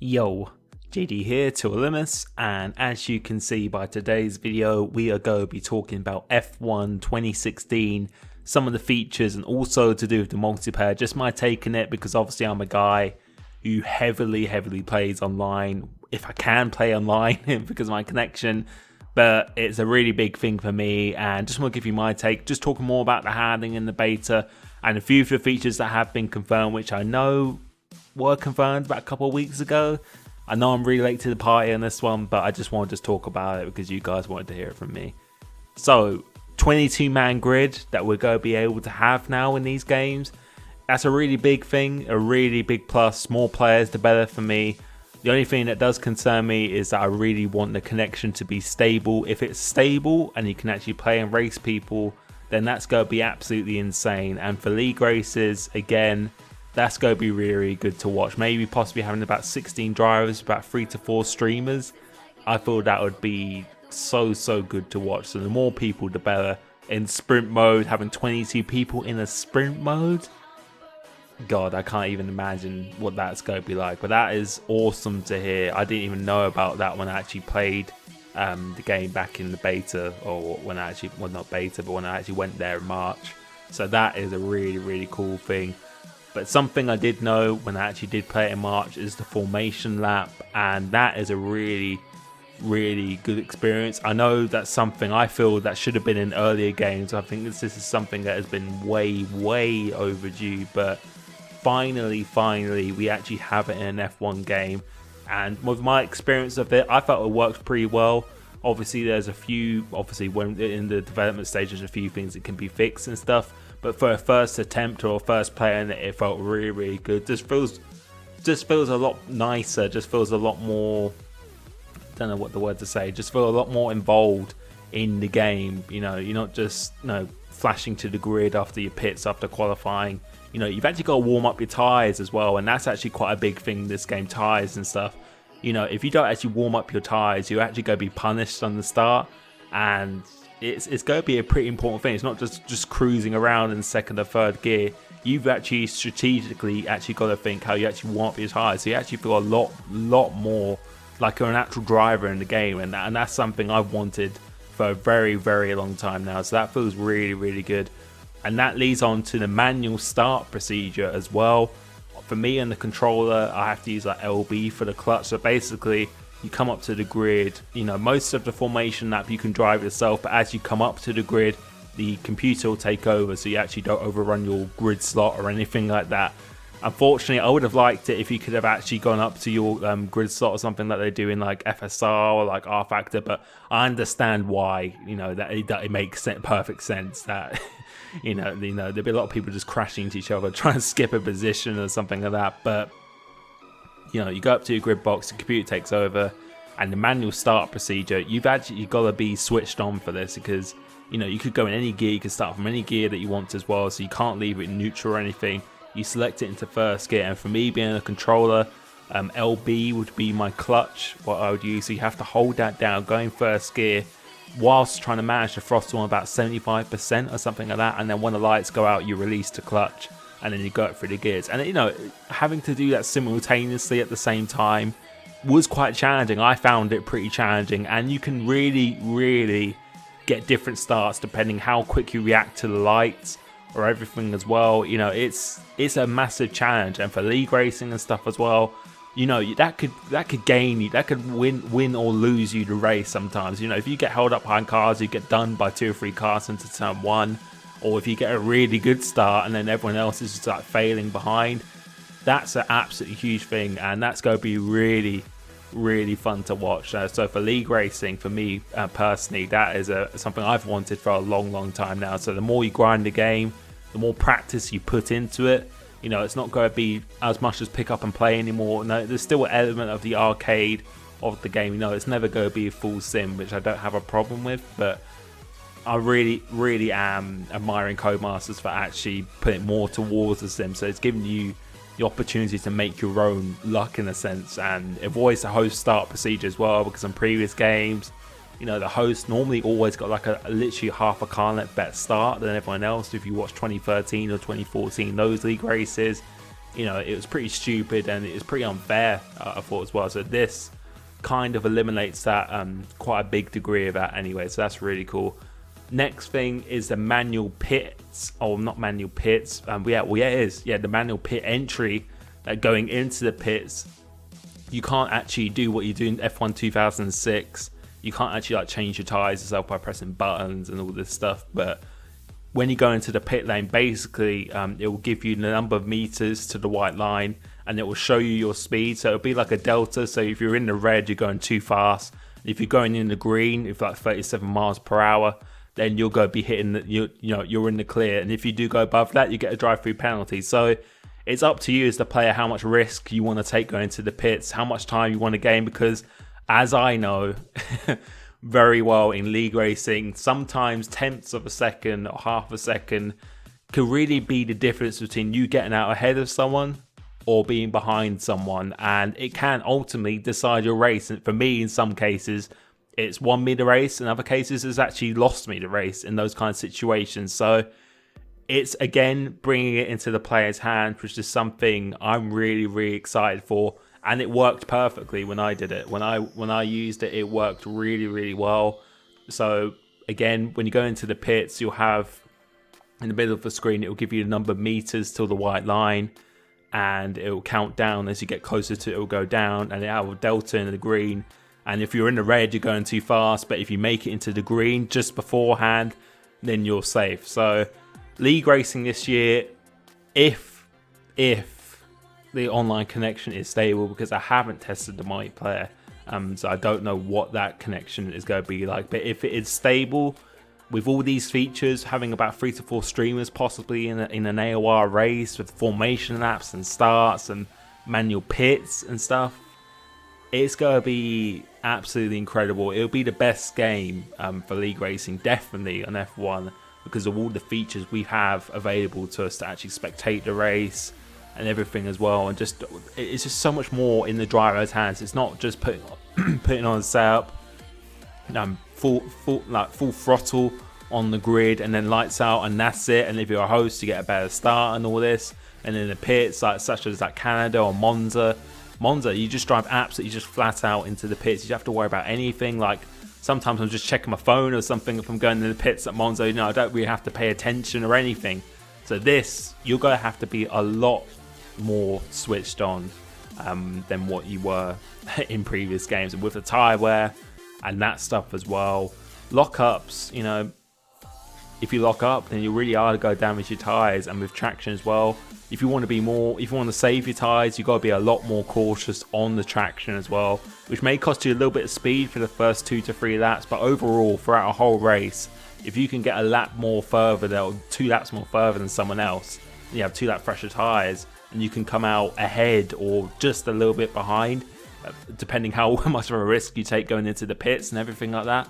Yo, JD here, Tualimus, and as you can see by today's video, we are going to be talking about F1 2016, some of the features, and also to do with the multiplayer, just my take on it, because obviously I'm a guy who heavily plays online, if I can play online because of my connection, but it's a really big thing for me, and just want to give you my take, just talking more about the handling in the beta, and a few of the features that have been confirmed, which I know were confirmed about a couple of weeks ago. I know I'm really late to the party on this one, but I just wanted to just talk about it because you guys wanted to hear it from me. So, 22-man grid that we're going to be able to have now in these games. That's a really big thing, a really big plus. More players, the better for me. The only thing that does concern me is that I really want the connection to be stable. If it's stable and you can actually play and race people, then that's going to be absolutely insane. And for league races, again, that's going to be really good to watch. Maybe possibly having about 16 drivers, about 3 to 4 streamers. I feel that would be so good to watch. So the more people, the better. In sprint mode, having 22 people in a sprint mode. God, I can't even imagine what that's going to be like. But that is awesome to hear. I didn't even know about that when I actually played the game back in the beta. Or when I actually, well, not beta, but when I actually went there in March. So that is a really cool thing. But something I did know when I actually did play it in March is the formation lap, and that is a really good experience. I know that's something I feel that should have been in earlier games. I think this is something that has been way overdue, but finally we actually have it in an F1 game. And with my experience of it, I felt it worked pretty well. Obviously there's when in the development stage, there's a few things that can be fixed and stuff. But for a first attempt or a first play in it, it felt really good. Just feels a lot nicer. Just feels a lot more. Don't know what the word to say. Just feel a lot more involved in the game. You know, you're not just flashing to the grid after your pits after qualifying. You know, you've actually got to warm up your tires as well, and that's actually quite a big thing in this game. Tires and stuff. You know, if you don't actually warm up your tires, you're actually going to be punished on the start, and it's going to be a pretty important thing. It's not just cruising around in second or third gear. You've actually strategically got to think how you actually warm up your tires. So you actually feel a lot more like you're an actual driver in the game, and that's something I've wanted for a very long time now. So that feels really good, and that leads on to the manual start procedure as well. For me and the controller, I have to use like LB for the clutch. So basically, you come up to the grid, most of the formation lap you can drive yourself, but as you come up to the grid, the computer will take over, so you actually don't overrun your grid slot or anything like that. Unfortunately, I would have liked it if you could have actually gone up to your grid slot or something like they do in like FSR or like R Factor, but I understand why, that it makes perfect sense that there'd be a lot of people just crashing into each other, trying to skip a position or something like that, but you go up to your grid box, the computer takes over, and the manual start procedure, you've got to be switched on for this, because you could go in any gear, you can start from any gear that you want as well, so you can't leave it in neutral or anything. You select it into first gear, and for me, being a controller, LB would be my clutch, what I would use. So you have to hold that down, go in first gear, whilst trying to manage the throttle on about 75% or something like that, and then when the lights go out, you release the clutch, and then you go through the gears. And having to do that simultaneously at the same time was quite challenging. I found it pretty challenging, and you can really get different starts depending how quick you react to the lights or everything as well. It's a massive challenge, and for league racing and stuff as well, that could gain you, that could win or lose you the race sometimes. If you get held up behind cars, you get done by 2 or 3 cars into turn 1, or if you get a really good start and then everyone else is just like failing behind, that's an absolutely huge thing, and that's going to be really fun to watch. So for league racing, for me personally, that is something I've wanted for a long time now. So the more you grind the game, the more practice you put into it, it's not going to be as much as pick up and play anymore. No, there's still an element of the arcade of the game. It's never going to be a full sim, which I don't have a problem with, but I really am admiring Codemasters for actually putting more towards the sim. So it's giving you the opportunity to make your own luck in a sense, and avoids the host start procedure as well, because in previous games, the host normally always got like a literally half a car length better start than everyone else. If you watch 2013 or 2014, those league races, you know, it was pretty stupid and it was pretty unfair, I thought as well. So this kind of eliminates that quite a big degree of that anyway, so that's really cool. Next thing is the manual pits, or not manual pits, the manual pit entry, going into the pits. You can't actually do what you do in F1 2006. You can't actually like change your tires yourself by pressing buttons and all this stuff, but when you go into the pit lane, basically it will give you the number of meters to the white line, and it will show you your speed. So it'll be like a delta. So if you're in the red, you're going too fast. If you're going in the green, if like 37 miles per hour, then you'll go be hitting you're in the clear. And if you do go above that, you get a drive-through penalty. So it's up to you as the player how much risk you want to take going to the pits, how much time you want to gain, because as I know very well in league racing, sometimes tenths of a second or half a second could really be the difference between you getting out ahead of someone or being behind someone, and it can ultimately decide your race. And for me, in some cases, it's won me the race. In other cases, it's actually lost me the race in those kind of situations. So it's, again, bringing it into the player's hand, which is something I'm really, really excited for. And it worked perfectly when I did it. When I used it, it worked really, really well. So again, when you go into the pits, you'll have in the middle of the screen, it will give you the number of meters till the white line, and it will count down as you get closer to it. It will go down, and it will delta in the green. And if you're in the red, you're going too fast. But if you make it into the green just beforehand, then you're safe. So league racing this year, if the online connection is stable, because I haven't tested the multiplayer, so I don't know what that connection is going to be like. But if it is stable, with all these features, having about 3 to 4 streamers possibly in an AOR race with formation laps and starts and manual pits and stuff, it's going to be absolutely incredible. It'll be the best game for league racing, definitely on F1, because of all the features we have available to us to actually spectate the race and everything as well. And just it's just so much more in the driver's hands. It's not just putting on a setup, full throttle on the grid and then lights out and that's it. And if you're a host, you get a better start and all this. And in the pits, such as Canada or Monza, you just drive absolutely just flat out into the pits. You don't have to worry about anything. Like sometimes I'm just checking my phone or something if I'm going to the pits at Monza. I don't really have to pay attention or anything. So this, you're going to have to be a lot more switched on than what you were in previous games. And with the tyre wear and that stuff as well, lockups, if you lock up, then you really are to go damage your tyres. And with traction as well, if you want to save your tyres, you've got to be a lot more cautious on the traction as well, which may cost you a little bit of speed for the first 2 to 3 laps. But overall, throughout a whole race, if you can get a lap more further, or 2 laps more further than someone else, you have 2 lap fresher tyres, and you can come out ahead or just a little bit behind, depending how much of a risk you take going into the pits and everything like that,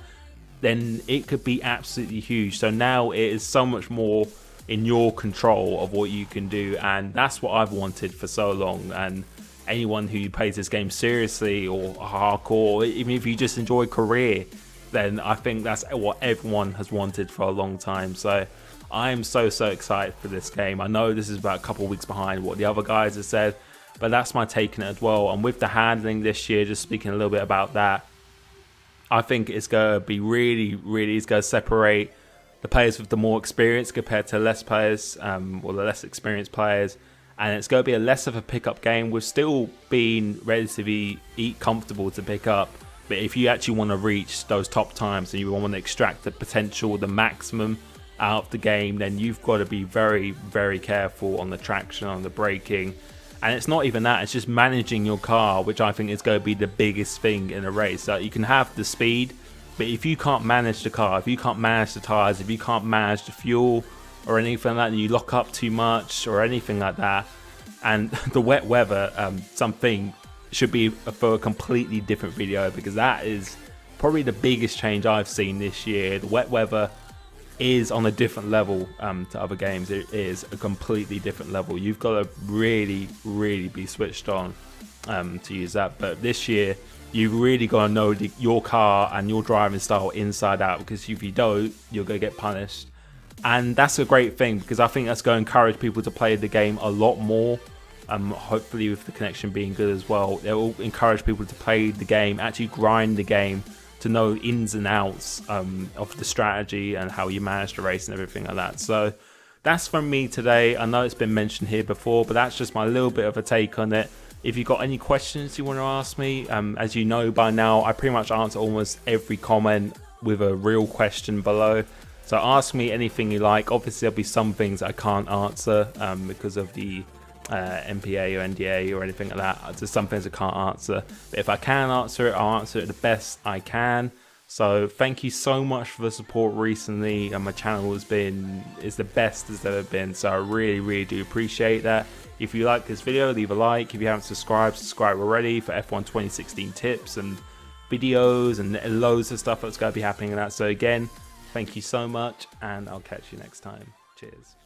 then it could be absolutely huge. So now it is so much more in your control of what you can do, and that's what I've wanted for so long. And anyone who plays this game seriously or hardcore, even if you just enjoy career, then I think that's what everyone has wanted for a long time. So I am so excited for this game. I know this is about a couple of weeks behind what the other guys have said, but that's my take on it as well. And with the handling this year, just speaking a little bit about that, I think it's going to be really, it's going to separate the players with the more experience compared to less players, or the less experienced players. And it's going to be a less of a pickup game. We're still being relatively comfortable to pick up. But if you actually want to reach those top times and you want to extract the potential, the maximum out of the game, then you've got to be very, very careful on the traction, on the braking. And it's not even that, it's just managing your car, which I think is going to be the biggest thing in a race. So you can have the speed, but if you can't manage the car, if you can't manage the tyres, if you can't manage the fuel or anything like that, and you lock up too much or anything like that, and the wet weather, something should be for a completely different video, because that is probably the biggest change I've seen this year. The wet weather is on a different level to other games. It is a completely different level. You've got to really be switched on to use that. But this year, you've really got to know your car and your driving style inside out, because if you don't, you're going to get punished. And that's a great thing, because I think that's going to encourage people to play the game a lot more Hopefully with the connection being good as well, it will encourage people to play the game, actually grind the game, to know ins and outs of the strategy and how you manage the race and everything like that. So that's from me today. I know it's been mentioned here before, but that's just my little bit of a take on it. If you've got any questions you want to ask me, as you know by now, I pretty much answer almost every comment with a real question below. So ask me anything you like. Obviously, there'll be some things I can't answer because of the MPA or NDA or anything like that. There's some things I can't answer. But if I can answer it, I'll answer it the best I can. So thank you so much for the support recently, and my channel is the best it's ever been. So I really do appreciate that. If you like this video, leave a like. If you haven't subscribed already for F1 2016 tips and videos and loads of stuff that's going to be happening in that. So again, thank you so much, and I'll catch you next time. Cheers.